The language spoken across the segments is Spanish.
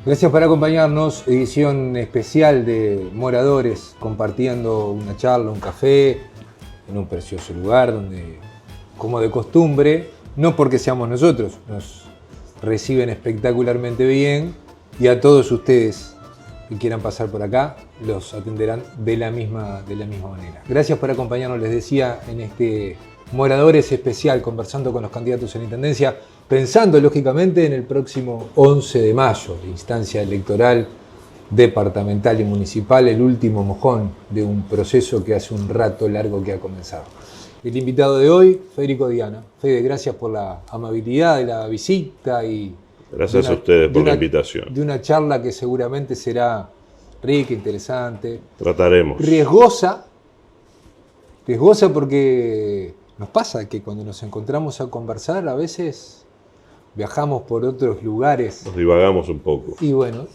Gracias por acompañarnos, edición especial de Moradores, compartiendo una charla, un café, en un precioso lugar donde, como de costumbre, no porque seamos nosotros, nos reciben espectacularmente bien y a todos ustedes que quieran pasar por acá los atenderán de la misma manera. Gracias por acompañarnos, les decía, en este Moradores especial, conversando con los candidatos a la Intendencia, pensando lógicamente en el próximo 11 de mayo, la instancia electoral departamental y municipal, el último mojón de un proceso que hace un rato largo que ha comenzado. El invitado de hoy, Federico Diana. Fede, gracias por la amabilidad de la visita y gracias a ustedes por la invitación. De una charla que seguramente será rica, interesante. Trataremos. Riesgosa porque nos pasa que cuando nos encontramos a conversar a veces viajamos por otros lugares. Nos divagamos un poco. Y bueno,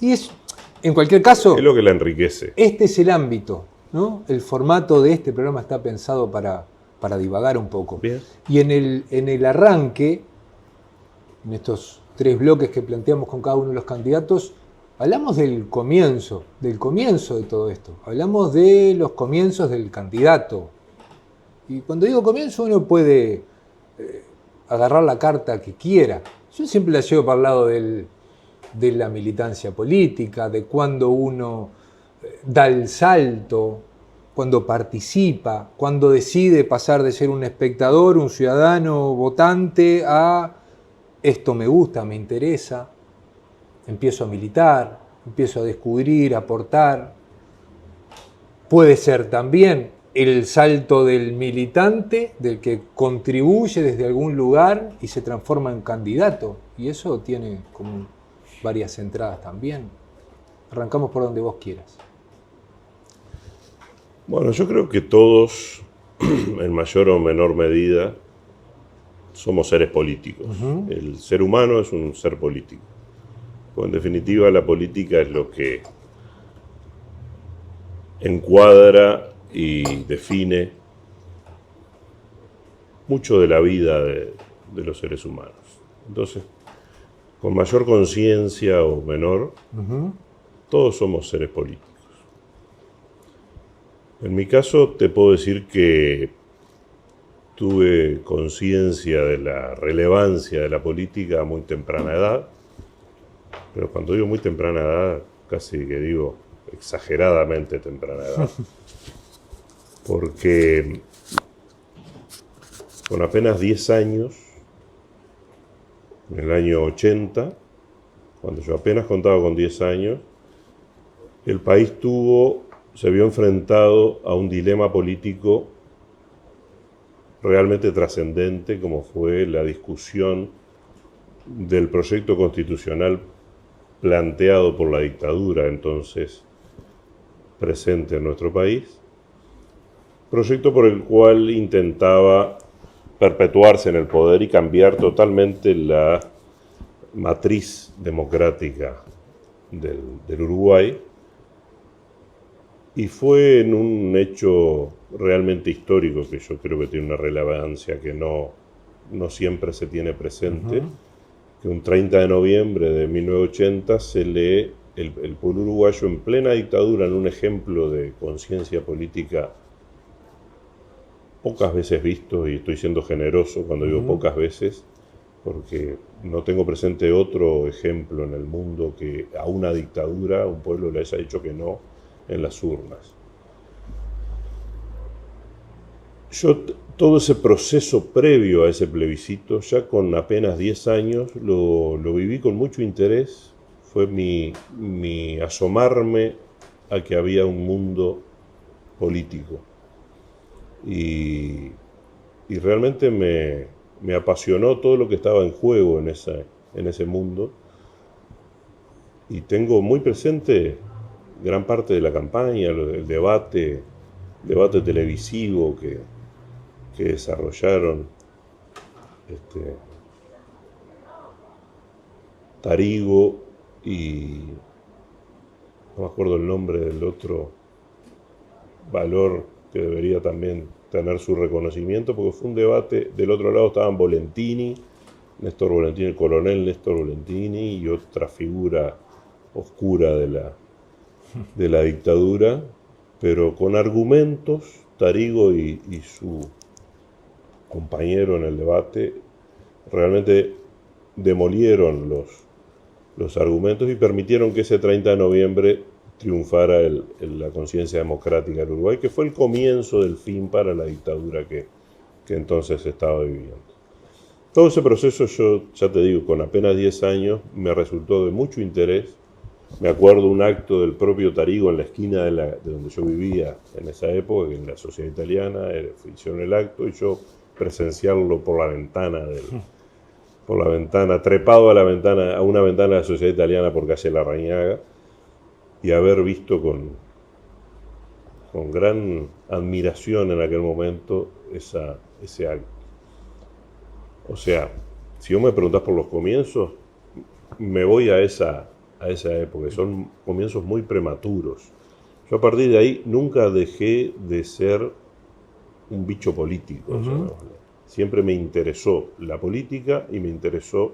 en cualquier caso, es lo que la enriquece. Este es el ámbito, ¿no? El formato de este programa está pensado para divagar un poco. Bien. Y en el arranque, en estos 3 bloques que planteamos con cada uno de los candidatos, hablamos del comienzo de todo esto. Hablamos de los comienzos del candidato. Y cuando digo comienzo, uno puede agarrar la carta que quiera. Yo siempre la llevo para el lado de la militancia política, de cuando uno da el salto, cuando participa, cuando decide pasar de ser un espectador, un ciudadano votante, a esto me gusta, me interesa, empiezo a militar, empiezo a descubrir, a aportar. Puede ser también el salto del militante, del que contribuye desde algún lugar y se transforma en candidato. Y eso tiene como varias entradas también. Arrancamos por donde vos quieras. Bueno, yo creo que todos, en mayor o menor medida, somos seres políticos. Uh-huh. El ser humano es un ser político. Pues en definitiva, la política es lo que encuadra y define mucho de la vida de los seres humanos. Entonces, con mayor conciencia o menor, uh-huh, todos somos seres políticos. En mi caso, te puedo decir que tuve conciencia de la relevancia de la política a muy temprana edad, pero cuando digo muy temprana edad, casi que digo exageradamente temprana edad. Porque con apenas 10 años, en el año 80, cuando yo apenas contaba con 10 años, el país se vio enfrentado a un dilema político realmente trascendente, como fue la discusión del proyecto constitucional planteado por la dictadura entonces presente en nuestro país. Proyecto por el cual intentaba perpetuarse en el poder y cambiar totalmente la matriz democrática del Uruguay. Y fue en un hecho realmente histórico que yo creo que tiene una relevancia que no siempre se tiene presente, uh-huh, que un 30 de noviembre de 1980 se lee el pueblo uruguayo en plena dictadura, en un ejemplo de conciencia política pocas veces visto, y estoy siendo generoso cuando digo pocas veces, porque no tengo presente otro ejemplo en el mundo que a una dictadura un pueblo le haya dicho que no en las urnas. Yo todo ese proceso previo a ese plebiscito, ya con apenas 10 años, lo viví con mucho interés. Fue mi asomarme a que había un mundo político. Y realmente me apasionó todo lo que estaba en juego en ese mundo. Y tengo muy presente gran parte de la campaña, el debate televisivo que desarrollaron Tarigo y no me acuerdo el nombre del otro valor que debería también tener su reconocimiento, porque fue un debate, del otro lado estaban Volentini, el coronel Néstor Volentini, y otra figura oscura de la dictadura, pero con argumentos. Tarigo y su compañero en el debate realmente demolieron los argumentos y permitieron que ese 30 de noviembre triunfara la conciencia democrática del Uruguay, que fue el comienzo del fin para la dictadura que entonces se estaba viviendo. Todo ese proceso, yo ya te digo, con apenas 10 años, me resultó de mucho interés. Me acuerdo un acto del propio Tarigo en la esquina de donde yo vivía en esa época, en la Sociedad Italiana, hicieron el acto y yo presenciarlo por la ventana, trepado a una ventana de la Sociedad Italiana por calle Larrañaga, y haber visto con gran admiración en aquel momento ese acto. O sea, si vos me preguntás por los comienzos, me voy a esa época, son comienzos muy prematuros. Yo a partir de ahí nunca dejé de ser un bicho político. O sea, siempre me interesó la política y me interesó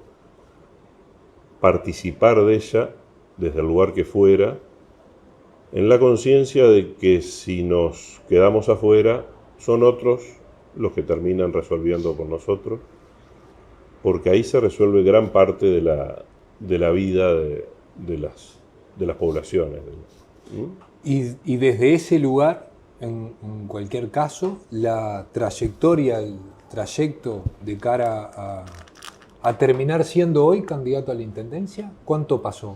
participar de ella desde el lugar que fuera, en la conciencia de que si nos quedamos afuera, son otros los que terminan resolviendo por nosotros, porque ahí se resuelve gran parte de la vida de las poblaciones. Y desde ese lugar, en cualquier caso, la trayectoria, el trayecto de cara a terminar siendo hoy candidato a la intendencia, ¿cuánto pasó?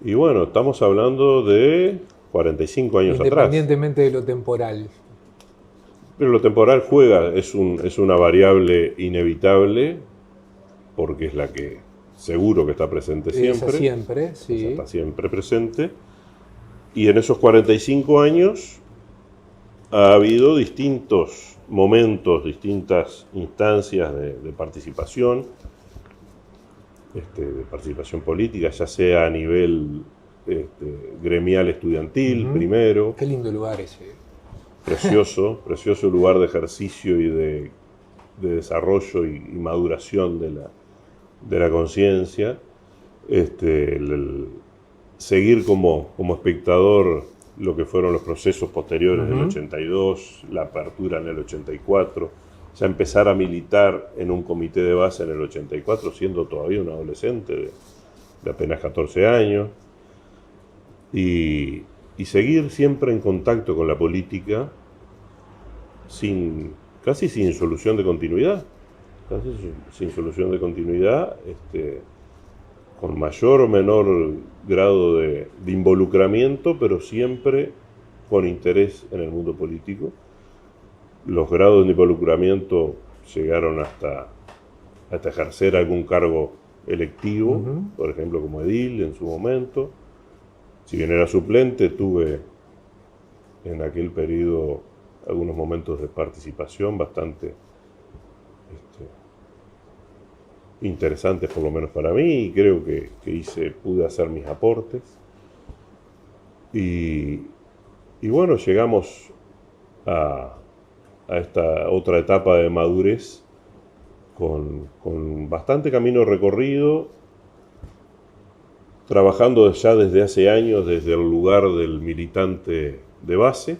Y bueno, estamos hablando de 45 años atrás. Independientemente de lo temporal. Pero lo temporal juega, es una variable inevitable, porque es la que seguro que está presente siempre. Esa siempre, sí. O sea, está siempre presente. Y en esos 45 años ha habido distintos momentos, distintas instancias de participación, de participación política, ya sea a nivel gremial estudiantil primero. Qué lindo lugar ese. Precioso lugar de ejercicio y de desarrollo y maduración de la conciencia. Seguir como espectador lo que fueron los procesos posteriores del 82, la apertura en el 84, ya empezar a militar en un comité de base en el 84, siendo todavía un adolescente de apenas 14 años, y seguir siempre en contacto con la política, casi sin solución de continuidad, con mayor o menor grado de involucramiento, pero siempre con interés en el mundo político. Los grados de involucramiento llegaron hasta ejercer algún cargo electivo, por ejemplo como edil en su momento. Si bien era suplente, tuve en aquel periodo algunos momentos de participación bastante interesantes, por lo menos para mí, y creo que pude hacer mis aportes. Y bueno, llegamos a esta otra etapa de madurez con bastante camino recorrido, trabajando ya desde hace años desde el lugar del militante de base.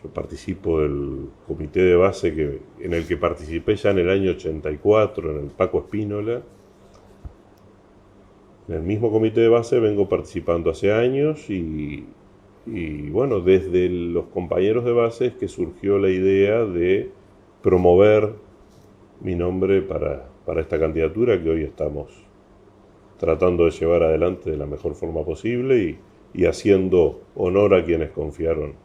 Yo participo del comité de base en el que participé ya en el año 84, en el Paco Espínola. En el mismo comité de base vengo participando hace años y bueno, desde los compañeros de base es que surgió la idea de promover mi nombre para esta candidatura que hoy estamos tratando de llevar adelante de la mejor forma posible y haciendo honor a quienes confiaron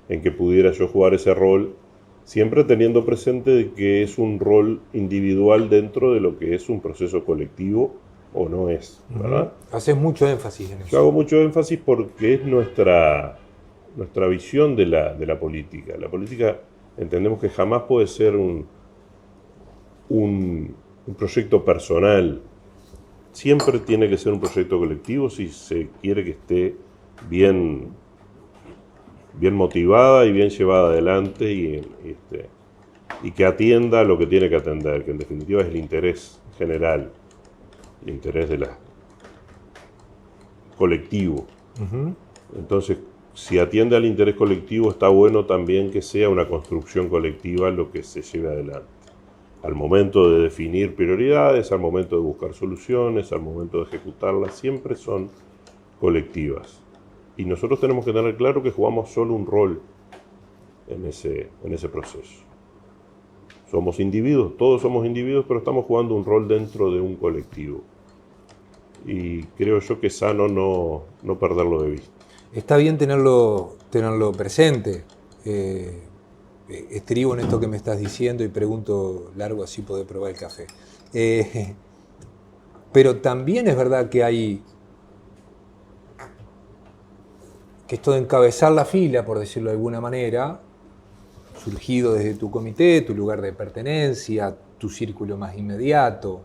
en que pudiera yo jugar ese rol, siempre teniendo presente de que es un rol individual dentro de lo que es un proceso colectivo o no es, ¿verdad? Haces mucho énfasis en eso. Yo hago mucho énfasis porque es nuestra visión de la política. La política entendemos que jamás puede ser un proyecto personal. Siempre tiene que ser un proyecto colectivo si se quiere que esté bien motivada y bien llevada adelante y que atienda lo que tiene que atender, que en definitiva es el interés general. interés de la colectivo. Entonces, si atiende al interés colectivo, está bueno también que sea una construcción colectiva lo que se lleve adelante. Al momento de definir prioridades, al momento de buscar soluciones, al momento de ejecutarlas, siempre son colectivas. Y nosotros tenemos que tener claro que jugamos solo un rol en ese proceso. Somos individuos, todos somos individuos, pero estamos jugando un rol dentro de un colectivo. Y creo yo que es sano no perderlo de vista. Está bien tenerlo presente. Estribo en esto que me estás diciendo y pregunto largo, así poder probar el café. Pero también es verdad que esto de encabezar la fila, por decirlo de alguna manera, surgido desde tu comité, tu lugar de pertenencia, tu círculo más inmediato,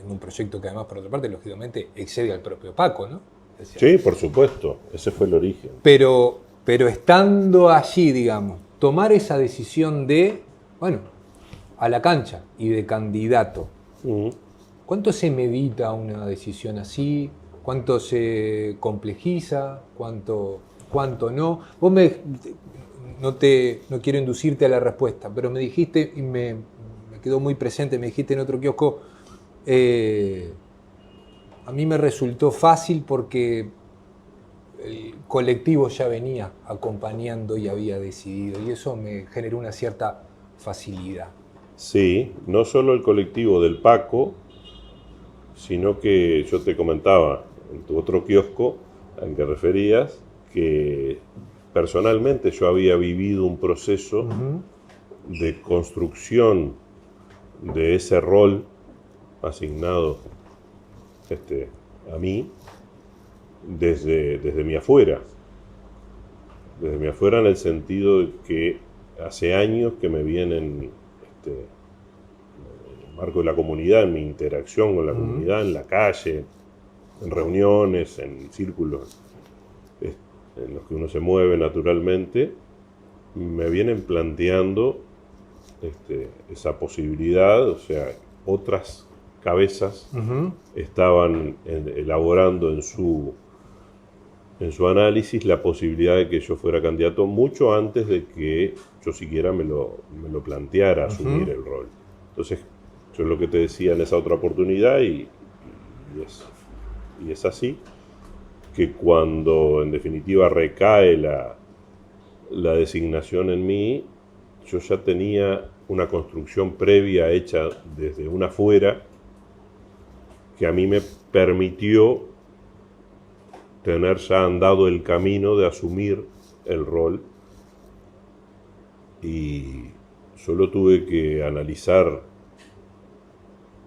en un proyecto que además, por otra parte, lógicamente excede al propio Paco, ¿no? Sí, por supuesto, ese fue el origen. Pero estando allí, digamos, tomar esa decisión de, bueno, a la cancha y de candidato, ¿cuánto se medita una decisión así? ¿Cuánto se complejiza? ¿Cuánto no? Vos no quiero inducirte a la respuesta, pero me dijiste, y me quedó muy presente, me dijiste en otro kiosco, a mí me resultó fácil porque el colectivo ya venía acompañando y había decidido, y eso me generó una cierta facilidad. Sí, no solo el colectivo del Paco, sino que yo te comentaba en tu otro kiosco al que referías, que personalmente yo había vivido un proceso de construcción de ese rol asignado a mí desde mi afuera. Desde mi afuera en el sentido de que hace años que me vienen en el marco de la comunidad, en mi interacción con la comunidad, en la calle, en reuniones, en círculos en los que uno se mueve naturalmente, me vienen planteando esa posibilidad, o sea, otras cabezas estaban elaborando en su análisis la posibilidad de que yo fuera candidato mucho antes de que yo siquiera me lo planteara asumir el rol. Entonces, yo es lo que te decía en esa otra oportunidad y es así, que cuando en definitiva recae la designación en mí, yo ya tenía una construcción previa hecha desde una afuera que a mí me permitió tener ya andado el camino de asumir el rol, y solo tuve que analizar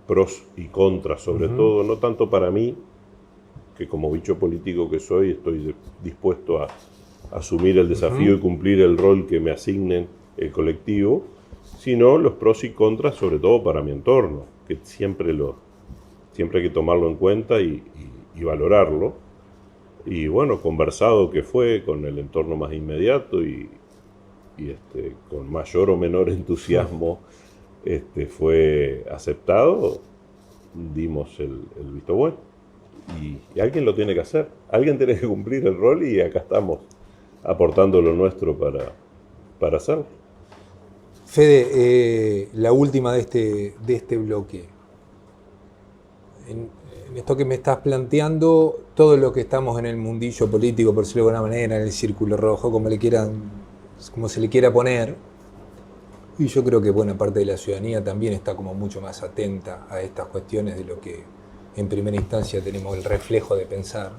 pros y contras, sobre todo, no tanto para mí, que como bicho político que soy, estoy dispuesto a asumir el desafío y cumplir el rol que me asignen el colectivo, sino los pros y contras, sobre todo para mi entorno, que siempre hay que tomarlo en cuenta y valorarlo. Y bueno, conversado que fue con el entorno más inmediato y con mayor o menor entusiasmo fue aceptado, dimos el visto bueno. Y alguien lo tiene que hacer, alguien tiene que cumplir el rol, y acá estamos aportando lo nuestro para hacerlo. Fede, la última de este bloque. En esto que me estás planteando, todo lo que estamos en el mundillo político, por decirlo de alguna manera, en el círculo rojo, como se le quiera poner, y yo creo que buena parte de la ciudadanía también está como mucho más atenta a estas cuestiones de lo que en primera instancia tenemos el reflejo de pensar.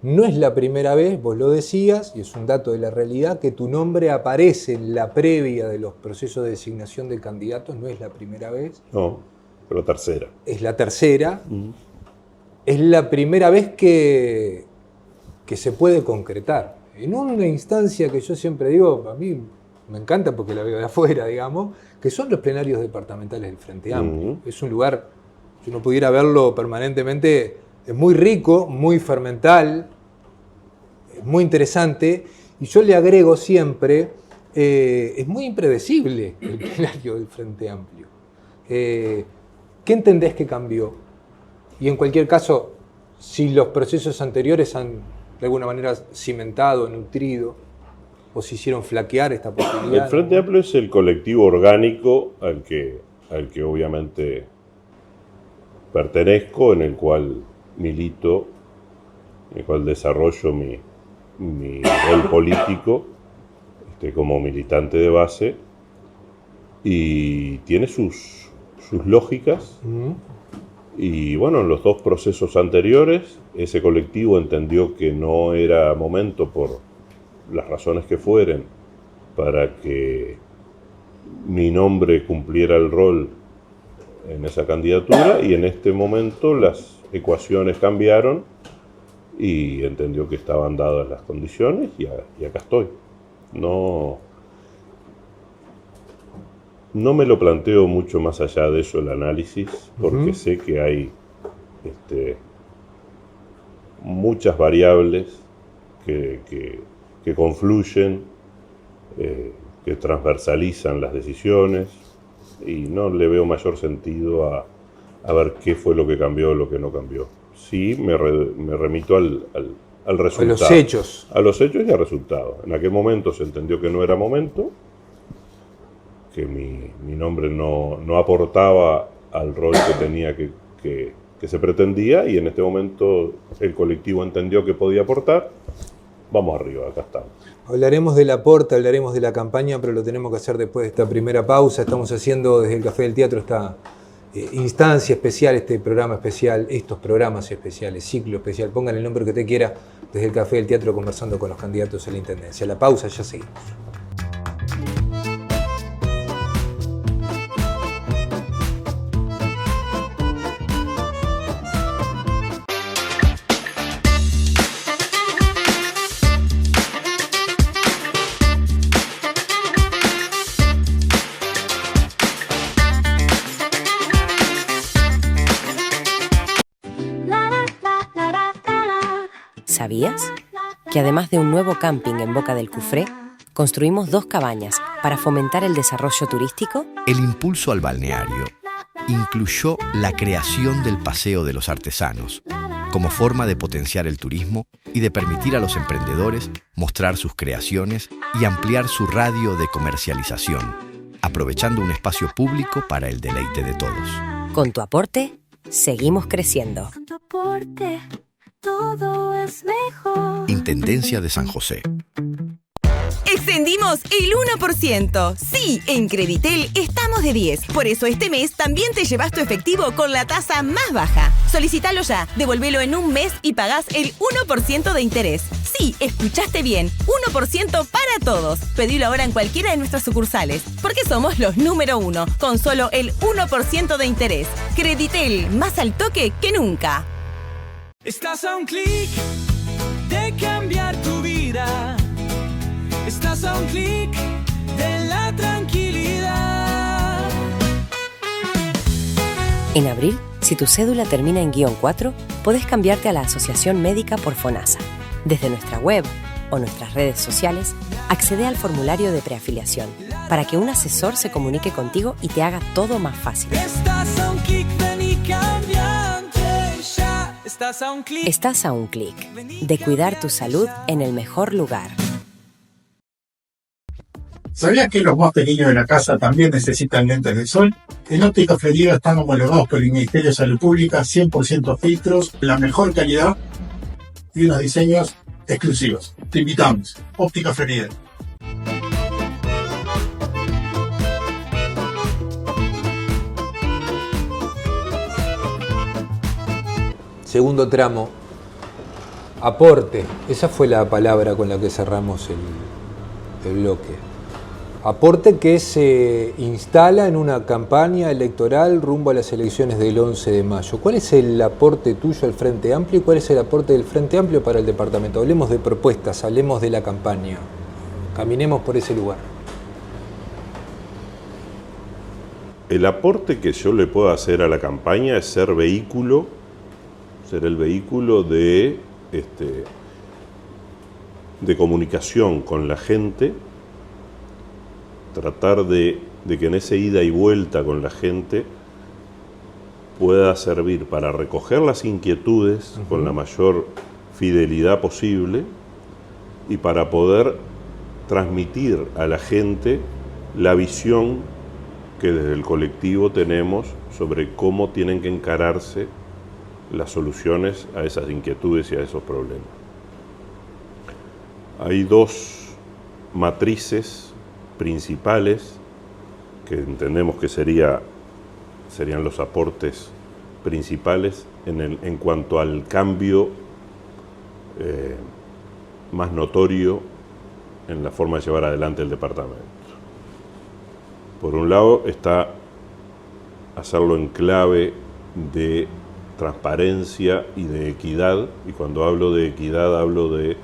No es la primera vez, vos lo decías, y es un dato de la realidad, que tu nombre aparece en la previa de los procesos de designación de candidatos. No es la primera vez. No, pero tercera. Es la tercera. Es la primera vez que se puede concretar. En una instancia que yo siempre digo, a mí me encanta porque la veo de afuera, digamos, que son los plenarios departamentales del Frente Amplio. Es un lugar, si uno pudiera verlo permanentemente, es muy rico, muy fermental, es muy interesante, y yo le agrego siempre, es muy impredecible el plenario del Frente Amplio. ¿Qué ¿qué entendés que cambió? Y en cualquier caso, si los procesos anteriores han de alguna manera cimentado, nutrido, o si hicieron flaquear esta posibilidad. El Frente Amplio es el colectivo orgánico al que obviamente pertenezco, en el cual milito, en el cual desarrollo mi rol político como militante de base, y tiene sus lógicas. Y bueno, en los dos procesos anteriores, ese colectivo entendió que no era momento, por las razones que fueren, para que mi nombre cumpliera el rol en esa candidatura, y en este momento las ecuaciones cambiaron y entendió que estaban dadas las condiciones, y acá estoy. No me lo planteo mucho más allá de eso el análisis, porque sé que hay muchas variables que confluyen, que transversalizan las decisiones, y no le veo mayor sentido a ver qué fue lo que cambió o lo que no cambió. Sí, me remito al resultado. A los hechos. A los hechos y al resultado. En aquel momento se entendió que no era momento, que mi nombre no aportaba al rol que tenía que se pretendía, y en este momento el colectivo entendió que podía aportar. Vamos arriba, acá estamos. Hablaremos del aporte, hablaremos de la campaña, pero lo tenemos que hacer después de esta primera pausa. Estamos haciendo desde el Café del Teatro esta instancia especial, este programa especial, estos programas especiales, ciclo especial, pongan el nombre que usted quiera, desde el Café del Teatro, conversando con los candidatos a la Intendencia. La pausa, ya seguimos. ¿Sabías que además de un nuevo camping en Boca del Cufré, construimos 2 cabañas para fomentar el desarrollo turístico? El impulso al balneario incluyó la creación del Paseo de los Artesanos, como forma de potenciar el turismo y de permitir a los emprendedores mostrar sus creaciones y ampliar su radio de comercialización, aprovechando un espacio público para el deleite de todos. Con tu aporte, seguimos creciendo. Con tu aporte, todo es mejor. Intendencia de San José. ¡Extendimos el 1%! Sí, en Creditel estamos de 10. Por eso este mes también te llevas tu efectivo con la tasa más baja. Solicítalo ya, devolvelo en un mes y pagás el 1% de interés. Sí, escuchaste bien, 1% para todos. Pedilo ahora en cualquiera de nuestras sucursales, porque somos los número 1, con solo el 1% de interés. Creditel, más al toque que nunca. Estás a un clic de cambiar tu vida. Estás a un clic de la tranquilidad. En abril, si tu cédula termina en -4, podés cambiarte a la Asociación Médica por FONASA. Desde nuestra web o nuestras redes sociales, accede al formulario de preafiliación para que un asesor se comunique contigo y te haga todo más fácil. Estás a un clic, ven y cambiante ya. Estás a un clic. Estás a un clic de cuidar tu salud en el mejor lugar. ¿Sabías que los más pequeños de la casa también necesitan lentes de sol? En Óptica Ferieda están homologados por el Ministerio de Salud Pública, 100% filtros, la mejor calidad y unos diseños exclusivos. Te invitamos. Óptica Ferieda. Segundo tramo, aporte. Esa fue la palabra con la que cerramos el bloque. Aporte que se instala en una campaña electoral rumbo a las elecciones del 11 de mayo. ¿Cuál es el aporte tuyo al Frente Amplio y cuál es el aporte del Frente Amplio para el departamento? Hablemos de propuestas, hablemos de la campaña. Caminemos por ese lugar. El aporte que yo le puedo hacer a la campaña es ser el vehículo de comunicación con la gente, tratar de que en ese ida y vuelta con la gente pueda servir para recoger las inquietudes con la mayor fidelidad posible y para poder transmitir a la gente la visión que desde el colectivo tenemos sobre cómo tienen que encararse las soluciones a esas inquietudes y a esos problemas. Hay dos matrices principales que entendemos que serían los aportes principales en cuanto al cambio más notorio en la forma de llevar adelante el departamento. Por un lado está hacerlo en clave de transparencia y de equidad, y cuando hablo de equidad hablo de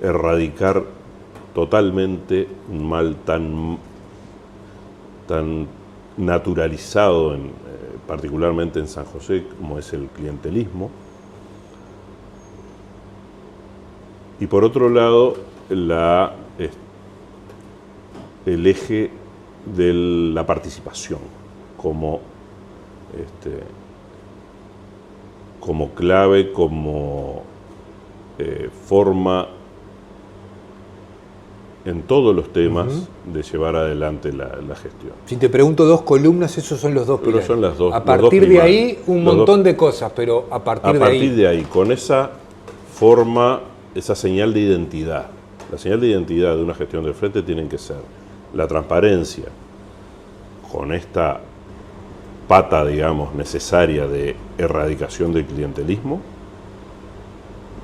erradicar totalmente un mal tan naturalizado, particularmente en San José, como es el clientelismo. Y por otro lado, el eje de la participación como clave, como forma en todos los temas de llevar adelante la gestión. Si te pregunto dos columnas, esos son los dos pilares. Son las dos. A partir de ahí, un montón de cosas, pero a partir de ahí, con esa forma, esa señal de identidad. La señal de identidad de una gestión del frente tienen que ser la transparencia, con esta pata, digamos, necesaria de erradicación del clientelismo,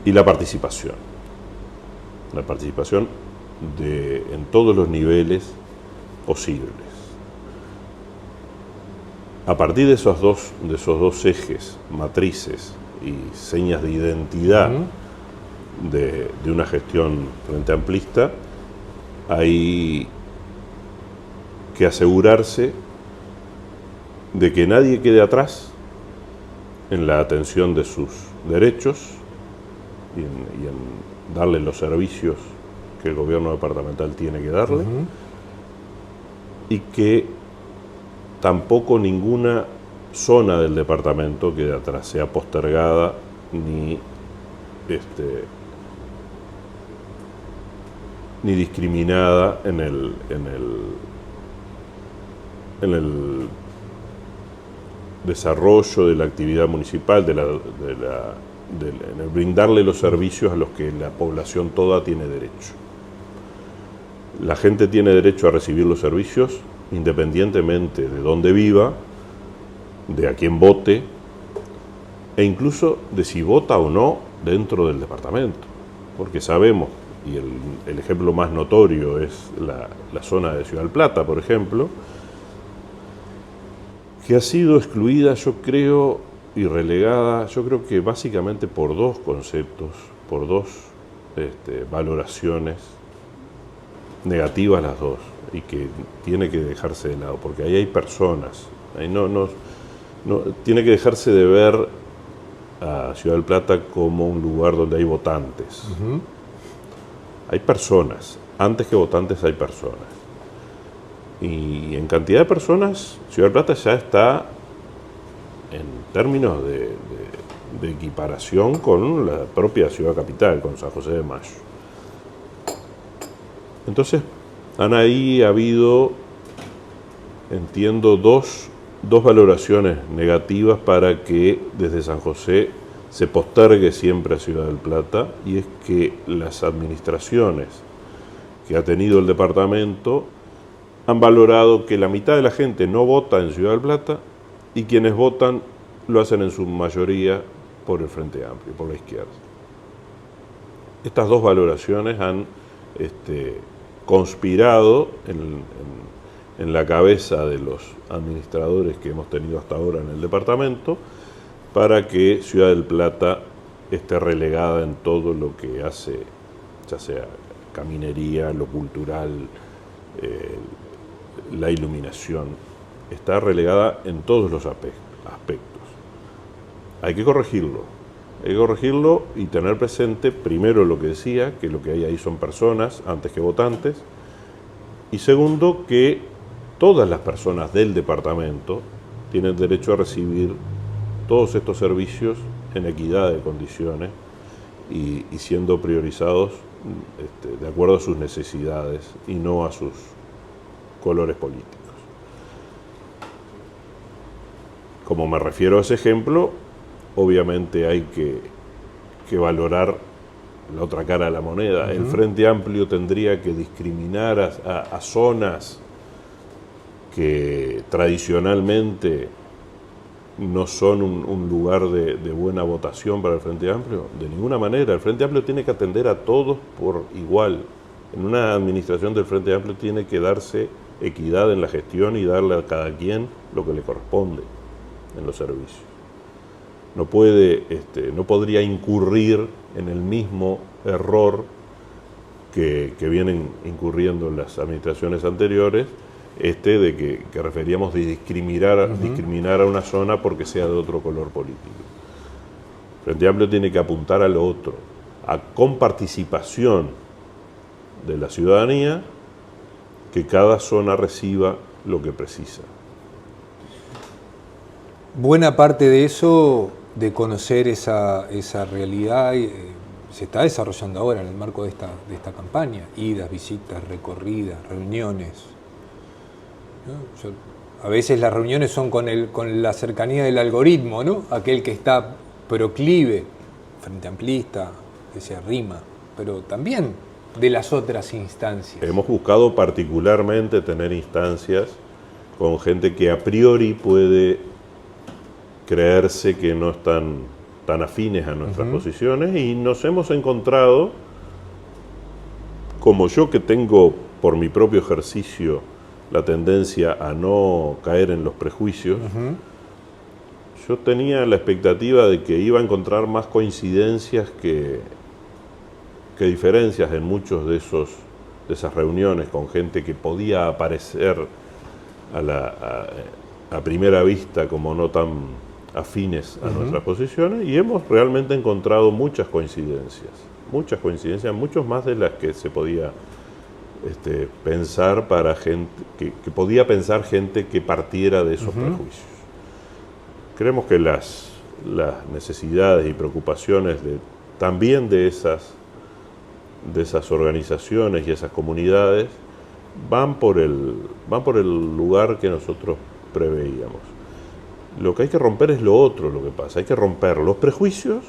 y la participación. La participación en todos los niveles posibles. A partir de esos dos ejes, matrices y señas de identidad de una gestión frente amplista, hay que asegurarse de que nadie quede atrás en la atención de sus derechos y en darle los servicios que el gobierno departamental tiene que darle, y que tampoco ninguna zona del departamento quede atrás, sea postergada ni discriminada en el desarrollo de la actividad municipal, en el brindarle los servicios a los que la población toda tiene derecho. La gente tiene derecho a recibir los servicios independientemente de dónde viva, de a quién vote, e incluso de si vota o no dentro del departamento. Porque sabemos, y el ejemplo más notorio es la zona de Ciudad del Plata, por ejemplo, que ha sido excluida, yo creo, y relegada, yo creo que básicamente por dos conceptos, por dos valoraciones negativas las dos, y que tiene que dejarse de lado, porque ahí hay personas, ahí no tiene que dejarse de ver a Ciudad del Plata como un lugar donde hay votantes. Hay personas, antes que votantes hay personas. Y en cantidad de personas, Ciudad del Plata ya está en términos de equiparación con la propia ciudad capital, con San José de Mayo. Entonces, ahí ha habido, entiendo, dos valoraciones negativas para que desde San José se postergue siempre a Ciudad del Plata, y es que las administraciones que ha tenido el departamento han valorado que la mitad de la gente no vota en Ciudad del Plata, y quienes votan lo hacen en su mayoría por el Frente Amplio, por la izquierda. Estas dos valoraciones han conspirado en la cabeza de los administradores que hemos tenido hasta ahora en el departamento para que Ciudad del Plata esté relegada en todo lo que hace, ya sea caminería, lo cultural, la iluminación, está relegada en todos los aspectos. Hay que corregirlo y tener presente primero lo que decía, que lo que hay ahí son personas antes que votantes, y segundo, que todas las personas del departamento tienen derecho a recibir todos estos servicios en equidad de condiciones y siendo priorizados de acuerdo a sus necesidades y no a sus colores políticos. Como me refiero a ese ejemplo, obviamente hay que valorar la otra cara de la moneda. El Frente Amplio tendría que discriminar a zonas que tradicionalmente no son un lugar de buena votación para el Frente Amplio. De ninguna manera. El Frente Amplio tiene que atender a todos por igual. En una administración del Frente Amplio tiene que darse equidad en la gestión y darle a cada quien lo que le corresponde en los servicios. No podría incurrir en el mismo error que vienen incurriendo en las administraciones anteriores, de que referíamos de discriminar a una zona porque sea de otro color político. Frente Amplio tiene que apuntar a lo otro, con participación de la ciudadanía, que cada zona reciba lo que precisa. Buena parte de eso, de conocer esa realidad, se está desarrollando ahora en el marco de esta campaña. Idas, visitas, recorridas, reuniones. ¿No? A veces las reuniones son con la cercanía del algoritmo, ¿no? Aquel que está proclive, frente amplista, que se arrima, pero también de las otras instancias. Hemos buscado particularmente tener instancias con gente que a priori puede creerse que no están tan afines a nuestras posiciones, y nos hemos encontrado, como yo que tengo por mi propio ejercicio la tendencia a no caer en los prejuicios, yo tenía la expectativa de que iba a encontrar más coincidencias que diferencias en muchos de esas reuniones con gente que podía aparecer a primera vista como no tan afines a nuestras posiciones, y hemos realmente encontrado muchas coincidencias, muchos más de las que se podía pensar para gente que podía pensar gente que partiera de esos prejuicios. Creemos que las necesidades y preocupaciones también de esas organizaciones y esas comunidades van por el lugar que nosotros preveíamos. Lo que hay que romper es lo otro, lo que pasa. Hay que romper los prejuicios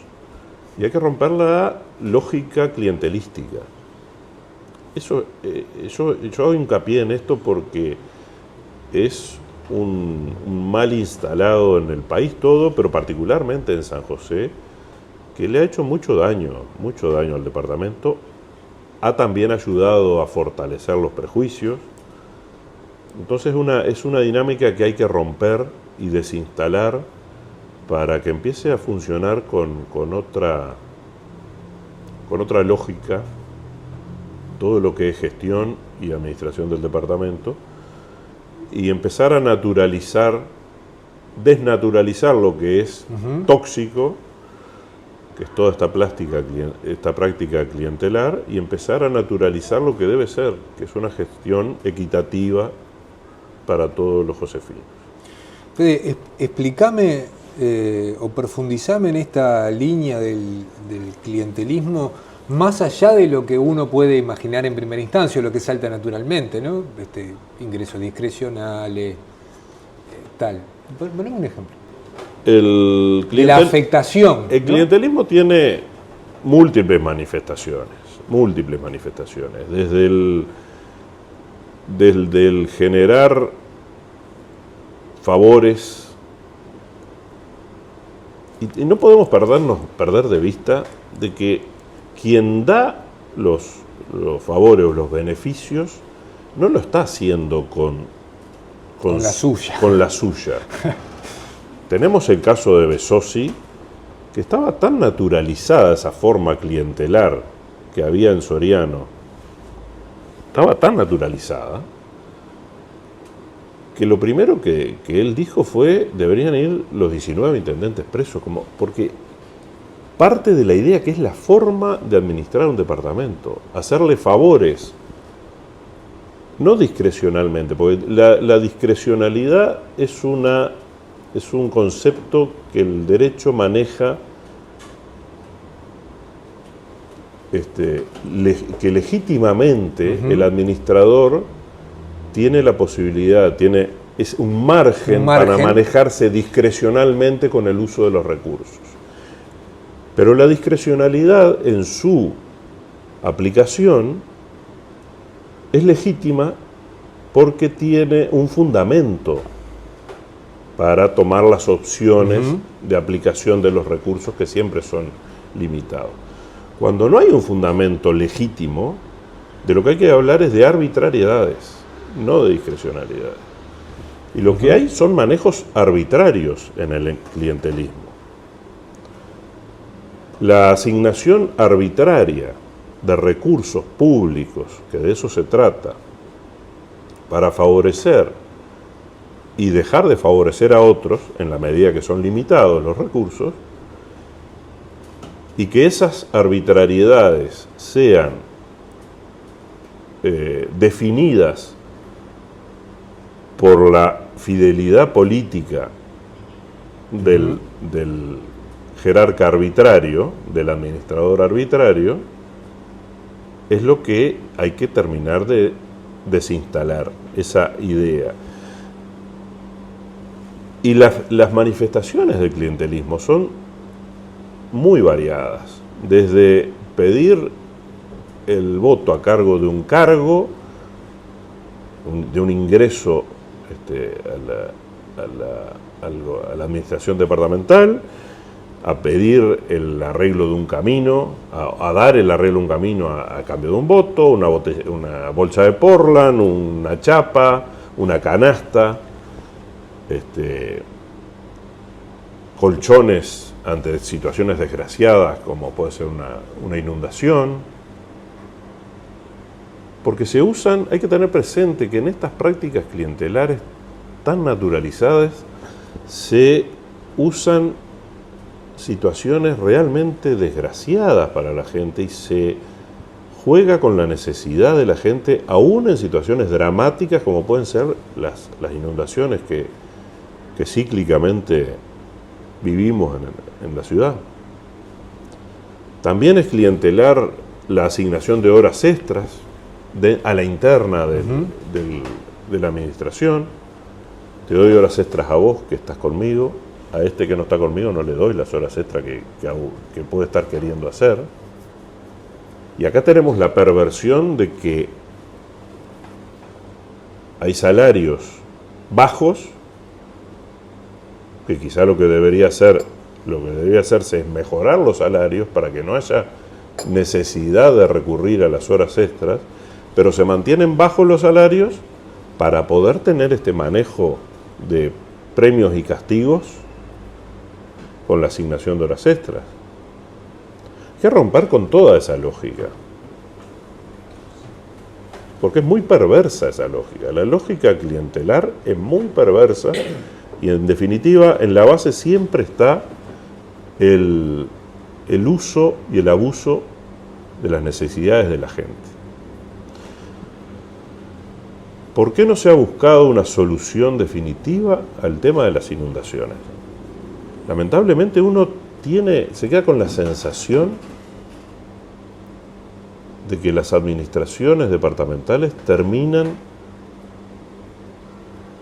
y hay que romper la lógica clientelística. Yo hago hincapié en esto porque es un mal instalado en el país todo, pero particularmente en San José, que le ha hecho mucho daño al departamento. Ha también ayudado a fortalecer los prejuicios. Entonces es una dinámica que hay que romper y desinstalar para que empiece a funcionar con otra lógica todo lo que es gestión y administración del departamento, y empezar a desnaturalizar lo que es tóxico, que es toda esta práctica clientelar, y empezar a naturalizar lo que debe ser, que es una gestión equitativa para todos los josefinos. Fede, explícame o profundizame en esta línea del clientelismo, más allá de lo que uno puede imaginar en primera instancia, o lo que salta naturalmente, ¿no? Ingresos discrecionales, tal. Poneme un ejemplo. De la afectación. El clientelismo tiene múltiples manifestaciones. Desde el generar favores, y no podemos perder de vista de que quien da los favores o los beneficios no lo está haciendo con la suya. Tenemos el caso de Besossi, que estaba tan naturalizada esa forma clientelar que había en Soriano, estaba tan naturalizada, que lo primero que él dijo fue: deberían ir los 19 intendentes presos, porque parte de la idea que es la forma de administrar un departamento, hacerle favores, no discrecionalmente, porque la discrecionalidad es una es un concepto que el derecho maneja, que legítimamente el administrador tiene la posibilidad, es un margen para manejarse discrecionalmente con el uso de los recursos. Pero la discrecionalidad en su aplicación es legítima porque tiene un fundamento para tomar las opciones de aplicación de los recursos que siempre son limitados. Cuando no hay un fundamento legítimo, de lo que hay que hablar es de arbitrariedades, no de discrecionalidades. Y lo que hay son manejos arbitrarios en el clientelismo. La asignación arbitraria de recursos públicos, que de eso se trata, para favorecer y dejar de favorecer a otros, en la medida que son limitados los recursos, y que esas arbitrariedades sean definidas por la fidelidad política del jerarca arbitrario, del administrador arbitrario, es lo que hay que terminar de desinstalar, esa idea. Y las manifestaciones del clientelismo son muy variadas, desde pedir el voto a cargo de un cargo, de un ingreso a la administración departamental, a pedir el arreglo de un camino, a dar el arreglo de un camino a cambio de un voto, una bolsa de Portland, una chapa, una canasta, colchones ante situaciones desgraciadas como puede ser una inundación. Porque se usan, hay que tener presente que en estas prácticas clientelares tan naturalizadas se usan situaciones realmente desgraciadas para la gente y se juega con la necesidad de la gente, aún en situaciones dramáticas como pueden ser las inundaciones que cíclicamente vivimos en la ciudad. También es clientelar la asignación de horas extras a la interna de la administración. Te doy horas extras a vos que estás conmigo, a este que no está conmigo no le doy las horas extras que puede estar queriendo hacer. Y acá tenemos la perversión de que hay salarios bajos, que quizá lo que debería hacerse es mejorar los salarios para que no haya necesidad de recurrir a las horas extras, pero se mantienen bajos los salarios para poder tener este manejo de premios y castigos con la asignación de horas extras. Hay que romper con toda esa lógica, porque es muy perversa esa lógica. La lógica clientelar es muy perversa y en definitiva en la base siempre está el uso y el abuso de las necesidades de la gente. ¿Por qué no se ha buscado una solución definitiva al tema de las inundaciones? Lamentablemente uno se queda con la sensación de que las administraciones departamentales terminan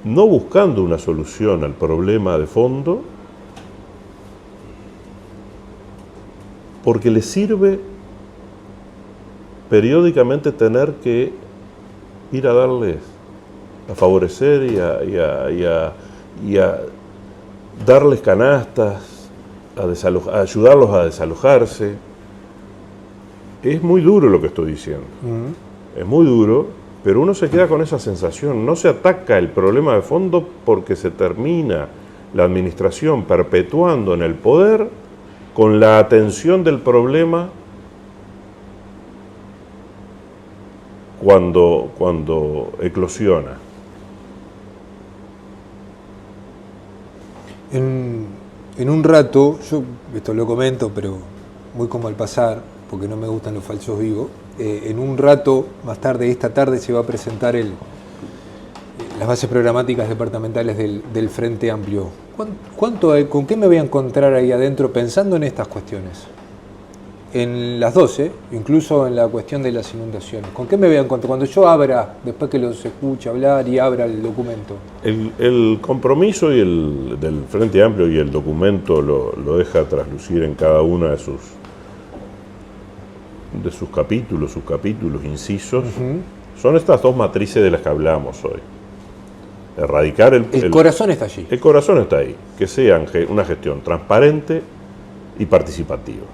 no buscando una solución al problema de fondo, porque les sirve periódicamente tener que ir a darles, a favorecer y a darles canastas, a ayudarlos a desalojarse. Es muy duro lo que estoy diciendo. Es muy duro, pero uno se queda con esa sensación. No se ataca el problema de fondo porque se termina la administración perpetuando en el poder con la atención del problema cuando eclosiona. En un rato, yo esto lo comento, pero muy como al pasar, porque no me gustan los falsos vivos, en un rato, más tarde, esta tarde, se va a presentar las bases programáticas departamentales del Frente Amplio. ¿Con qué me voy a encontrar ahí adentro pensando en estas cuestiones? En las 12, incluso en la cuestión de las inundaciones. ¿Con qué me voy a encontrar? Cuando yo abra, después que los escuche hablar y abra el documento. El compromiso del Frente Amplio y el documento lo deja traslucir en cada una de sus capítulos, subcapítulos, incisos. Son estas dos matrices de las que hablamos hoy. Erradicar el corazón está allí. El corazón está ahí. Que sea una gestión transparente y participativa.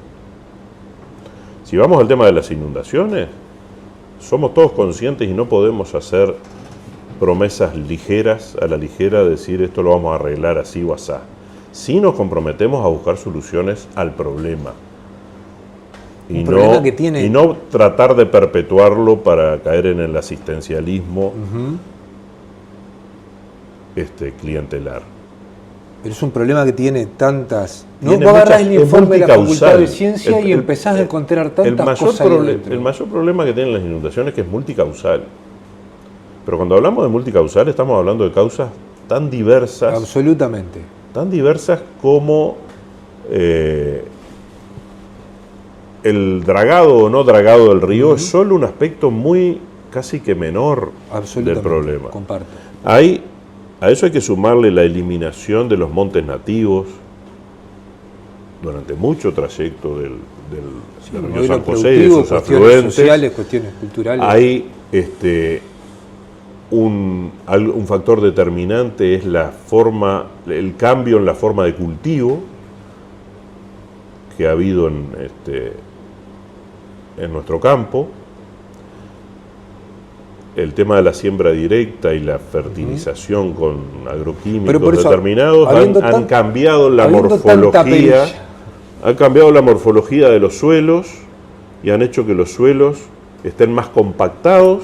Si vamos al tema de las inundaciones, somos todos conscientes y no podemos hacer promesas ligeras, a la ligera, decir esto lo vamos a arreglar así o asá. Sí nos comprometemos a buscar soluciones al problema. Y no tratar de perpetuarlo para caer en el asistencialismo clientelar. Pero es un problema que tiene tantas... No agarrás el informe de la Facultad de Ciencia y empezás a encontrar tantas cosas. El mayor problema que tienen las inundaciones es que es multicausal. Pero cuando hablamos de multicausal estamos hablando de causas tan diversas. Absolutamente. Tan diversas como el dragado o no dragado del río es solo un aspecto muy casi que menor del problema. Comparto. A eso hay que sumarle la eliminación de los montes nativos durante mucho trayecto del río San José y de sus afluentes. Sociales, cuestiones culturales. Hay un factor determinante, es el cambio en la forma de cultivo que ha habido en nuestro campo. El tema de la siembra directa y la fertilización con agroquímicos determinados han cambiado la morfología. Han cambiado la morfología de los suelos y han hecho que los suelos estén más compactados,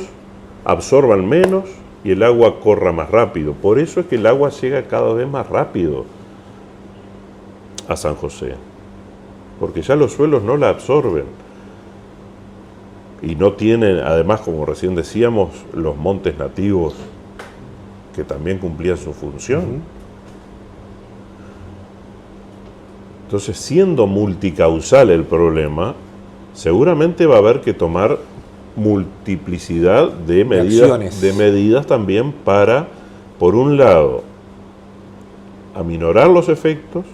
absorban menos y el agua corra más rápido. Por eso es que el agua llega cada vez más rápido a San José, porque ya los suelos no la absorben. Y no tienen, además, como recién decíamos, los montes nativos que también cumplían su función. Entonces, siendo multicausal el problema, seguramente va a haber que tomar multiplicidad de medidas también para, por un lado, aminorar los efectos,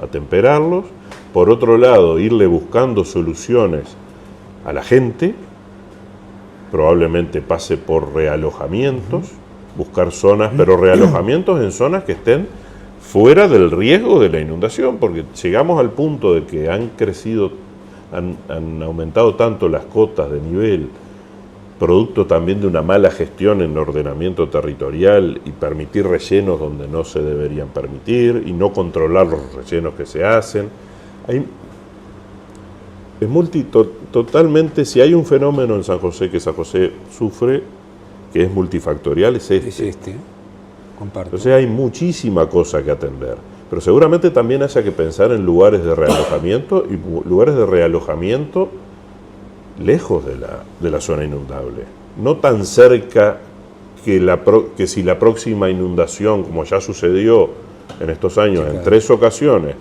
atemperarlos, por otro lado, irle buscando soluciones a la gente, probablemente pase por realojamientos, buscar zonas, pero realojamientos en zonas que estén fuera del riesgo de la inundación, porque llegamos al punto de que han aumentado tanto las cotas de nivel, producto también de una mala gestión en el ordenamiento territorial y permitir rellenos donde no se deberían permitir y no controlar los rellenos que se hacen. Totalmente, si hay un fenómeno en San José que San José sufre, que es multifactorial, es este. Comparto. Entonces hay muchísima cosa que atender. Pero seguramente también haya que pensar en lugares de realojamiento y lugares de realojamiento lejos de la zona inundable. No tan cerca que si la próxima inundación, como ya sucedió en estos años, en 3 ocasiones,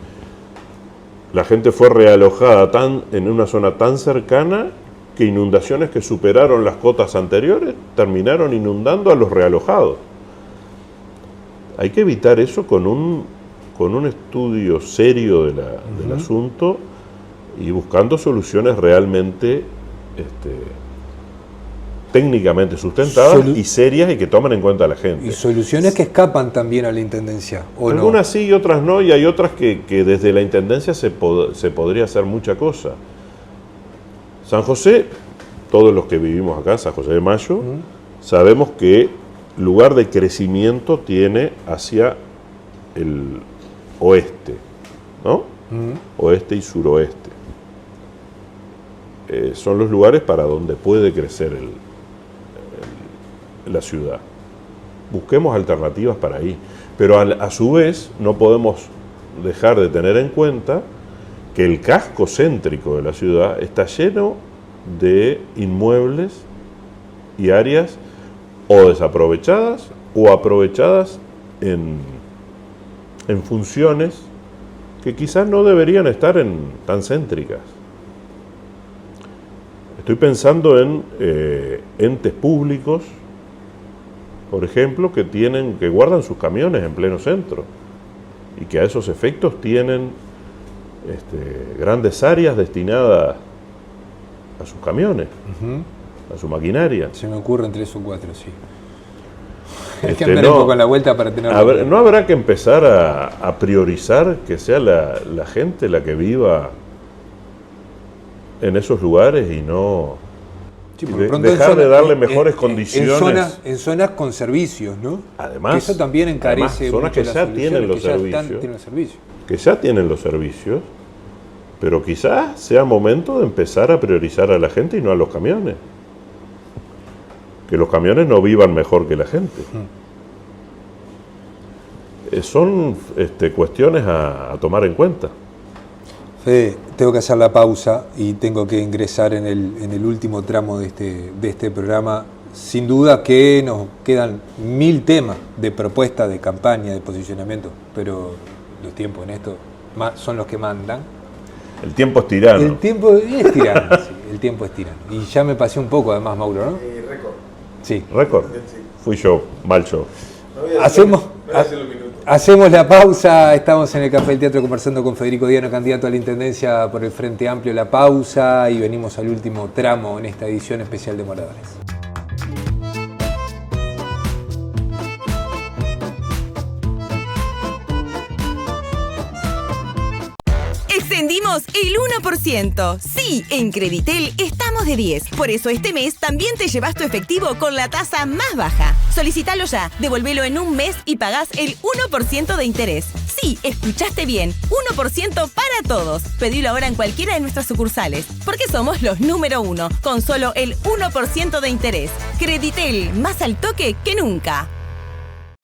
la gente fue realojada en una zona tan cercana que inundaciones que superaron las cotas anteriores terminaron inundando a los realojados. Hay que evitar eso con un estudio serio del asunto y buscando soluciones realmente técnicamente sustentadas y serias y que tomen en cuenta a la gente. Y soluciones que escapan también a la Intendencia, ¿o no? Algunas sí y otras no, y hay otras que desde la Intendencia se podría hacer mucha cosa. San José, todos los que vivimos acá, San José de Mayo, sabemos que lugar de crecimiento tiene hacia el oeste, ¿no? Oeste y suroeste. Son los lugares para donde puede crecer la ciudad. Busquemos alternativas para ahí. Pero a su vez no podemos dejar de tener en cuenta que el casco céntrico de la ciudad está lleno de inmuebles y áreas o desaprovechadas o aprovechadas en funciones que quizás no deberían estar tan céntricas. Estoy pensando en entes públicos, por ejemplo, que guardan sus camiones en pleno centro y que a esos efectos tienen grandes áreas destinadas a sus camiones, a su maquinaria. Se me ocurren 3 o 4, sí. Hay que andar un poco en la vuelta para tener... ¿No habrá que empezar a priorizar que sea la gente la que viva en esos lugares y no... Sí, dejar de darle mejores condiciones? En zonas con servicios, ¿no? Además, que eso también encarece zonas que ya tienen los servicios. Que ya tienen los servicios, pero quizás sea momento de empezar a priorizar a la gente y no a los camiones. Que los camiones no vivan mejor que la gente. Son cuestiones a tomar en cuenta. Fede, tengo que hacer la pausa y tengo que ingresar en el último tramo de este programa. Sin duda que nos quedan 1000 temas de propuesta, de campaña, de posicionamiento, pero los tiempos en esto son los que mandan. El tiempo es tirano. El tiempo es tirano, sí, el tiempo es tirano. Y ya me pasé un poco, además, Mauro, ¿no? Récord. Sí. ¿Récord? Fui yo, mal yo. Hacemos la pausa, estamos en el Café del Teatro conversando con Federico Diana, candidato a la Intendencia por el Frente Amplio. La pausa y venimos al último tramo en esta edición especial de Moradores. Extendimos el 1%. Sí, en Creditel estamos de 10. Por eso este mes también te llevas tu efectivo con la tasa más baja. Solicítalo ya, devolvelo en un mes y pagás el 1% de interés. Sí, escuchaste bien, 1% para todos. Pedilo ahora en cualquiera de nuestras sucursales, porque somos los número 1, con solo el 1% de interés. Creditel, más al toque que nunca.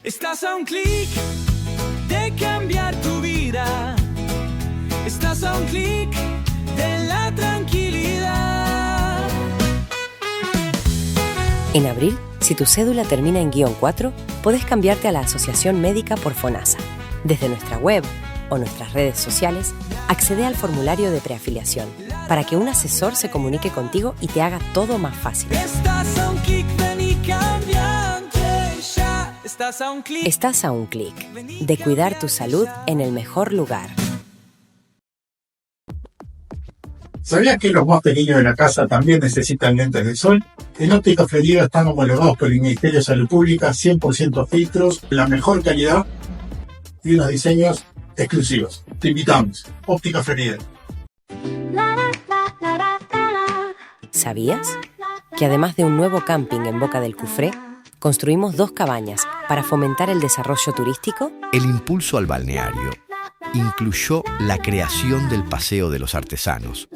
Estás a un clic de cambiar tu vida. Estás a un clic de la tranquilidad. En abril, si tu cédula termina en -4, podés cambiarte a la Asociación Médica por FONASA. Desde nuestra web o nuestras redes sociales, accede al formulario de preafiliación para que un asesor se comunique contigo y te haga todo más fácil. Estás a un clic, ven y cambiante ya. Estás a un clic. Estás a un clic de cuidar tu salud en el mejor lugar. ¿Sabías que los más pequeños de la casa también necesitan lentes de sol? En Óptica Federiga están homologados por el Ministerio de Salud Pública, 100% filtros, la mejor calidad y unos diseños exclusivos. Te invitamos. Óptica Federiga. ¿Sabías que además de un nuevo camping en Boca del Cufré, construimos 2 cabañas para fomentar el desarrollo turístico? El impulso al balneario incluyó la creación del Paseo de los Artesanos,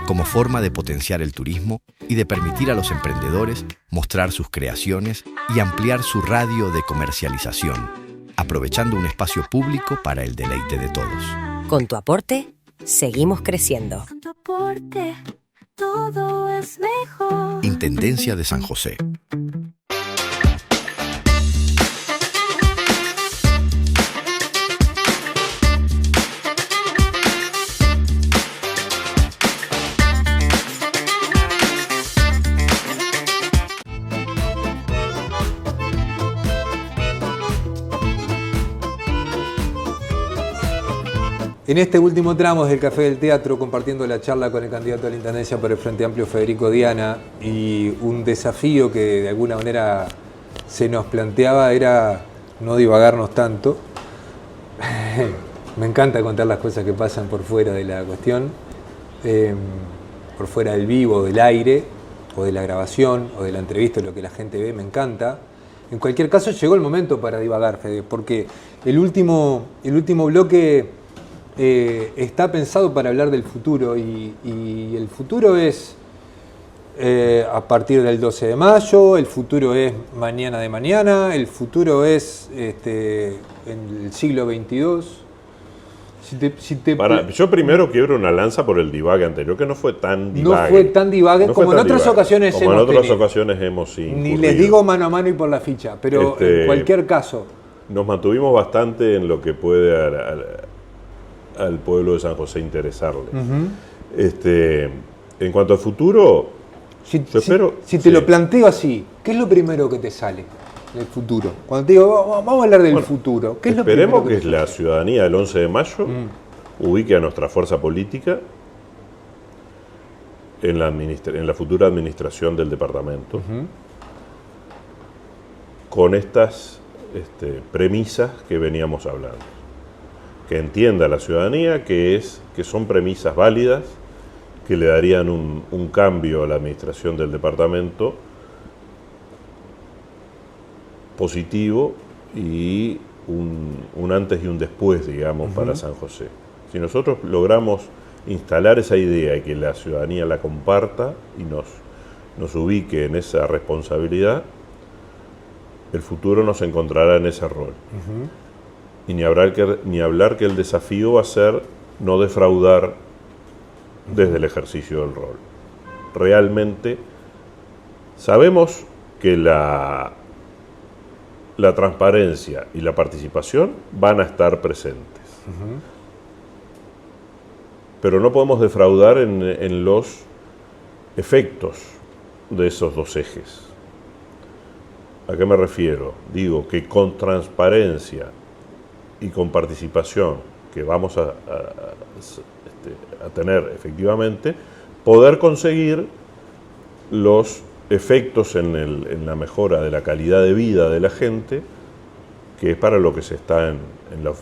como forma de potenciar el turismo y de permitir a los emprendedores mostrar sus creaciones y ampliar su radio de comercialización, aprovechando un espacio público para el deleite de todos. Con tu aporte, seguimos creciendo. Con tu aporte, todo es mejor. Intendencia de San José. En este último tramo del Café del Teatro, compartiendo la charla con el candidato a la Intendencia por el Frente Amplio, Federico Diana, y un desafío que de alguna manera se nos planteaba era no divagarnos tanto. Me encanta contar las cosas que pasan por fuera de la cuestión, por fuera del vivo, del aire, o de la grabación, o de la entrevista, lo que la gente ve, me encanta. En cualquier caso, llegó el momento para divagar, Fede, porque el último bloque está pensado para hablar del futuro y el futuro es a partir del 12 de mayo, el futuro es mañana de mañana, el futuro es en el siglo XXII. Yo primero quiebro una lanza por el divague anterior, que no fue tan divague. No fue tan divague como en otras ocasiones como en otras ocasiones hemos incurrido. Ni les digo mano a mano y por la ficha, pero en cualquier caso. Nos mantuvimos bastante en lo que puede al pueblo de San José interesarle. En cuanto al futuro, si te lo planteo así, ¿qué es lo primero que te sale del futuro? Cuando te digo, vamos a hablar del futuro, ¿qué es lo primero esperemos que la ciudadanía del 11 de mayo ubique a nuestra fuerza política en la futura administración del departamento, con estas premisas que veníamos hablando. Que entienda la ciudadanía que son premisas válidas, que le darían un cambio a la administración del departamento positivo y un antes y un después, digamos, para San José. Si nosotros logramos instalar esa idea y que la ciudadanía la comparta y nos ubique en esa responsabilidad, el futuro nos encontrará en ese rol. Y ni hablar que el desafío va a ser no defraudar desde el ejercicio del rol. Realmente sabemos que la transparencia y la participación van a estar presentes. Pero no podemos defraudar en los efectos de esos dos ejes. ¿A qué me refiero? Digo que con transparencia y con participación que vamos a tener efectivamente, poder conseguir los efectos en la mejora de la calidad de vida de la gente, que es para lo que se está en la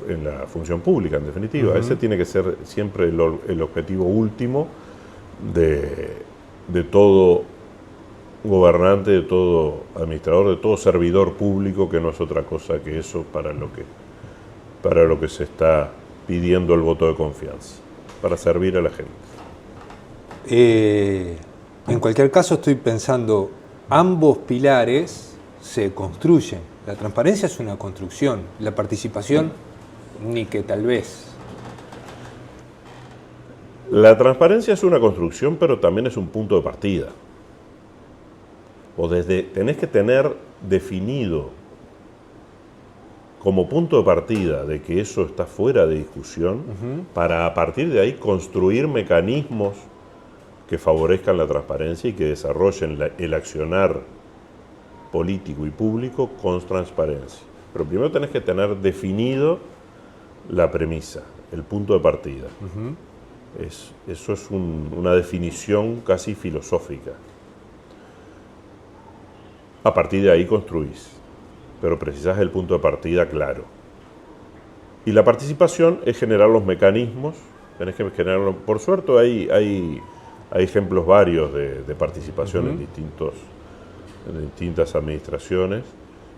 función pública, en definitiva. Ese tiene que ser siempre el objetivo último de todo gobernante, de todo administrador, de todo servidor público, que no es otra cosa que eso para lo que se está pidiendo el voto de confianza, para servir a la gente. En cualquier caso estoy pensando, ambos pilares se construyen. La transparencia es una construcción, la participación ni que tal vez. La transparencia es una construcción, pero también es un punto de partida. Tenés que tener definido como punto de partida de que eso está fuera de discusión, para a partir de ahí construir mecanismos que favorezcan la transparencia y que desarrollen el accionar político y público con transparencia. Pero primero tenés que tener definido la premisa, el punto de partida. Eso es una definición casi filosófica. A partir de ahí construís, pero precisás el punto de partida claro. Y la participación es generar los mecanismos, tenés que generarlo. Por suerte hay ejemplos varios de participación en distintas administraciones,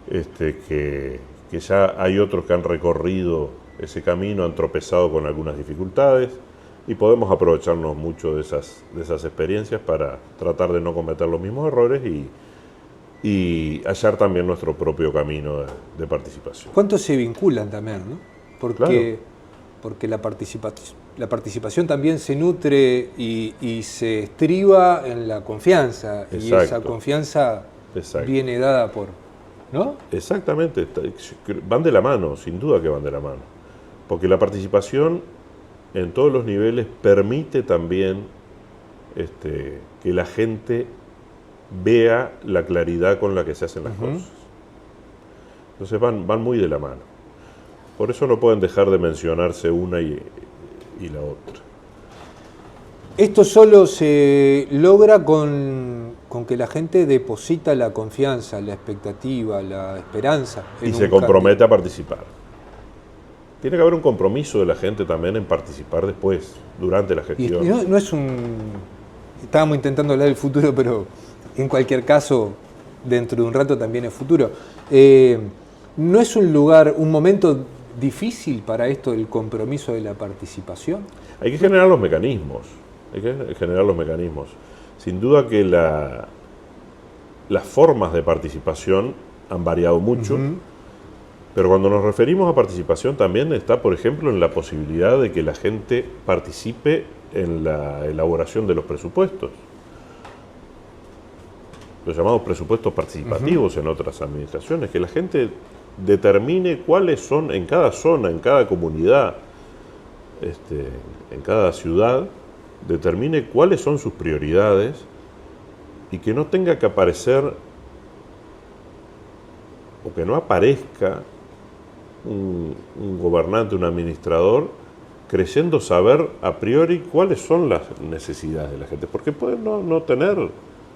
que ya hay otros que han recorrido ese camino, han tropezado con algunas dificultades, y podemos aprovecharnos mucho de esas experiencias para tratar de no cometer los mismos errores y hallar también nuestro propio camino de participación. ¿Cuántos se vinculan también, no? Porque la participación también se nutre y se estriba en la confianza. Exacto. Y esa confianza viene dada por... ¿no? Exactamente, van de la mano, sin duda que van de la mano. Porque la participación en todos los niveles permite también que la gente vea la claridad con la que se hacen las cosas. Entonces van muy de la mano. Por eso no pueden dejar de mencionarse una y la otra. Esto solo se logra con que la gente deposita la confianza, la expectativa, la esperanza. Y se compromete a participar. Tiene que haber un compromiso de la gente también en participar después, durante la gestión. Y no es estábamos intentando hablar del futuro, pero en cualquier caso, dentro de un rato también es futuro. ¿No es un momento difícil para esto el compromiso de la participación? Hay que generar los mecanismos. Sin duda que las formas de participación han variado mucho. Pero cuando nos referimos a participación también está, por ejemplo, en la posibilidad de que la gente participe en la elaboración de los presupuestos. Los llamados presupuestos participativos en otras administraciones, que la gente determine cuáles son en cada zona, en cada comunidad, en cada ciudad, determine cuáles son sus prioridades y que no tenga que aparecer o que no aparezca un gobernante, un administrador, creyendo saber a priori cuáles son las necesidades de la gente, porque puede no tener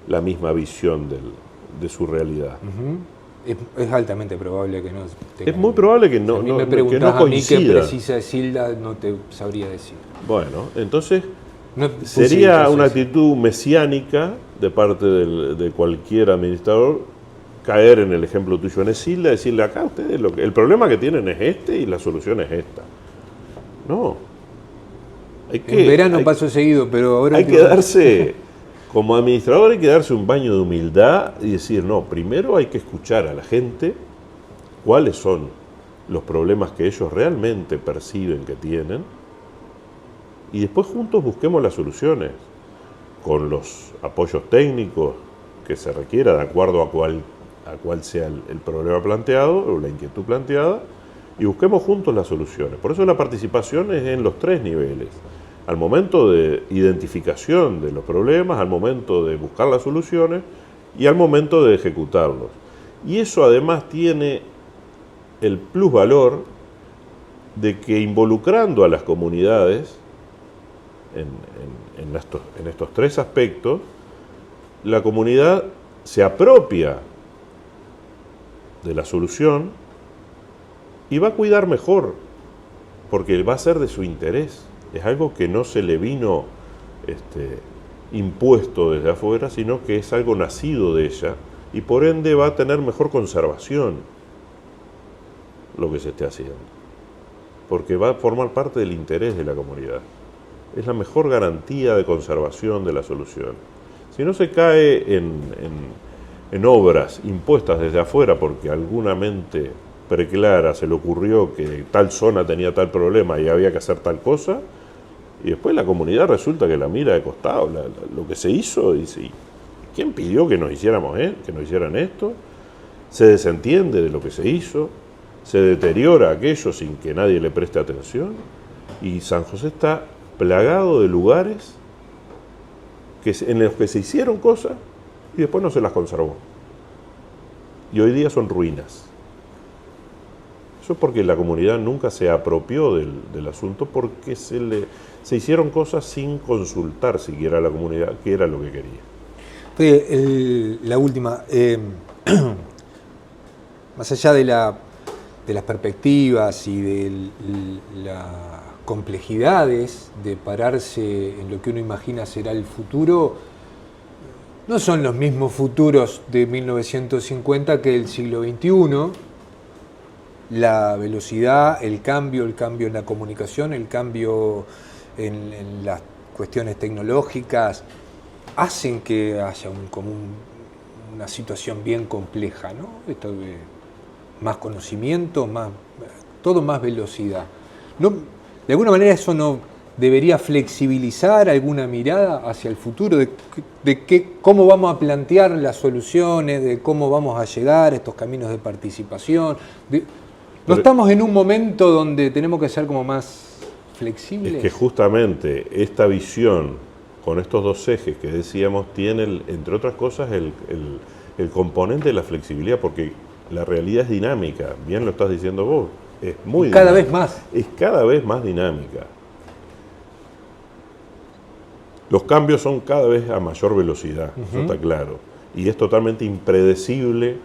la misma visión de su realidad. Es altamente probable que no tenga. Es muy probable que Si no, a mí me que preguntás no a mí qué coincida. precisa Esilda, no te sabría decir. Bueno, entonces No puse sería caso una ese. actitud mesiánica de parte de cualquier administrador caer en el ejemplo tuyo en Esilda, decirle acá ustedes el problema que tienen es este y la solución es esta. No. En verano paso seguido, pero ahora... Hay que darse, como administrador hay que darse un baño de humildad y decir, no, primero hay que escuchar a la gente cuáles son los problemas que ellos realmente perciben que tienen y después juntos busquemos las soluciones con los apoyos técnicos que se requiera de acuerdo a cuál sea el problema planteado o la inquietud planteada y busquemos juntos las soluciones. Por eso la participación es en los tres niveles. Al momento de identificación de los problemas, al momento de buscar las soluciones y al momento de ejecutarlos. Y eso además tiene el plusvalor de que involucrando a las comunidades en estos tres aspectos, la comunidad se apropia de la solución y va a cuidar mejor, porque va a ser de su interés. Es algo que no se le vino impuesto desde afuera, sino que es algo nacido de ella y por ende va a tener mejor conservación lo que se esté haciendo, porque va a formar parte del interés de la comunidad. Es la mejor garantía de conservación de la solución. Si no se cae en obras impuestas desde afuera porque alguna mente preclara se le ocurrió que tal zona tenía tal problema y había que hacer tal cosa, y después la comunidad resulta que la mira de costado, lo que se hizo, y dice, ¿quién pidió que nos hicieran esto? Se desentiende de lo que se hizo, se deteriora aquello sin que nadie le preste atención, y San José está plagado de lugares en los que se hicieron cosas y después no se las conservó. Y hoy día son ruinas. Eso es porque la comunidad nunca se apropió del asunto, porque se hicieron cosas sin consultar siquiera a la comunidad qué era lo que quería. Oye, la última, más allá de las perspectivas y de las complejidades de pararse en lo que uno imagina será el futuro, no son los mismos futuros de 1950 que del siglo XXI. La velocidad, el cambio en la comunicación, el cambio en las cuestiones tecnológicas, hacen que haya una situación bien compleja, ¿no? Esto de más conocimiento, todo más velocidad. No, de alguna manera eso no debería flexibilizar alguna mirada hacia el futuro, cómo vamos a plantear las soluciones, de cómo vamos a llegar a estos caminos de participación. ¿No estamos en un momento donde tenemos que ser como más flexibles? Es que justamente esta visión con estos dos ejes que decíamos tiene, entre otras cosas, el componente de la flexibilidad, porque la realidad es dinámica, bien lo estás diciendo vos, es muy dinámica. Cada vez más. Es cada vez más dinámica. Los cambios son cada vez a mayor velocidad, eso está claro. Y es totalmente impredecible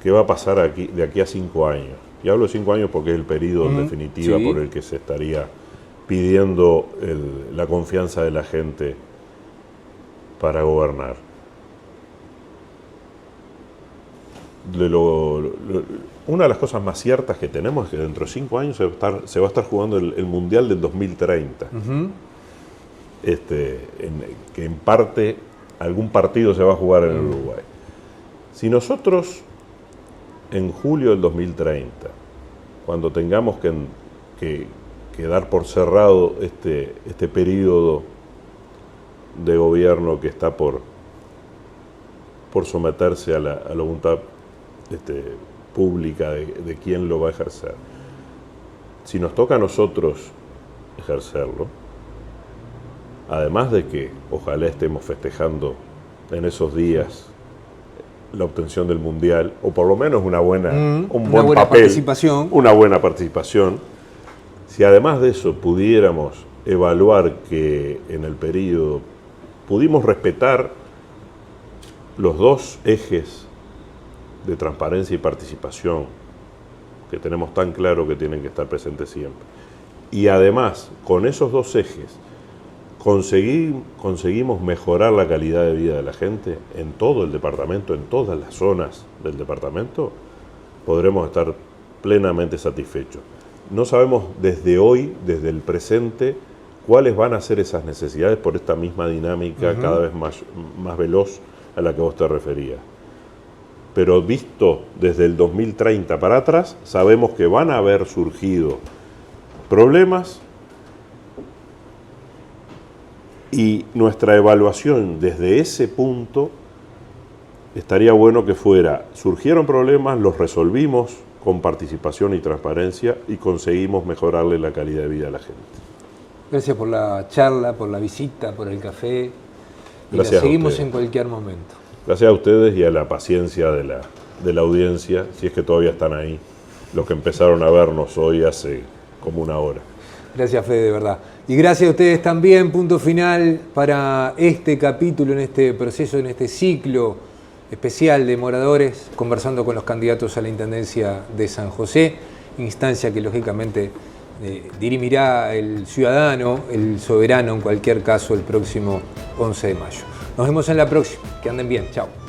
qué va a pasar de aquí a 5 años. Y hablo de 5 años porque es el periodo en definitiva por el que se estaría pidiendo la confianza de la gente para gobernar. Una de las cosas más ciertas que tenemos es que dentro de 5 años se va a estar jugando el Mundial del 2030. Que en parte algún partido se va a jugar en el Uruguay. Si nosotros en julio del 2030, cuando tengamos que dar por cerrado este periodo de gobierno que está por someterse a la voluntad pública de quién lo va a ejercer. Si nos toca a nosotros ejercerlo, además de que ojalá estemos festejando en esos días la obtención del Mundial, o por lo menos una buena participación. Una buena participación. Si además de eso pudiéramos evaluar que en el periodo pudimos respetar los dos ejes de transparencia y participación que tenemos tan claro que tienen que estar presentes siempre, y además con esos dos ejes conseguimos mejorar la calidad de vida de la gente en todo el departamento, en todas las zonas del departamento, podremos estar plenamente satisfechos. No sabemos desde hoy, desde el presente, cuáles van a ser esas necesidades por esta misma dinámica cada vez más veloz a la que vos te referías. Pero visto desde el 2030 para atrás, sabemos que van a haber surgido problemas, y nuestra evaluación desde ese punto estaría bueno que fuera: surgieron problemas, los resolvimos con participación y transparencia y conseguimos mejorarle la calidad de vida a la gente. Gracias por la charla, por la visita, por el café. Y Gracias la seguimos a ustedes. En cualquier momento. Gracias a ustedes y a la paciencia de la audiencia, si es que todavía están ahí, los que empezaron a vernos hoy hace como una hora. Gracias, Fede, de verdad. Y gracias a ustedes también. Punto final para este capítulo, en este proceso, en este ciclo especial de Moradores, conversando con los candidatos a la Intendencia de San José, instancia que lógicamente dirimirá el ciudadano, el soberano en cualquier caso, el próximo 11 de mayo. Nos vemos en la próxima. Que anden bien. Chao.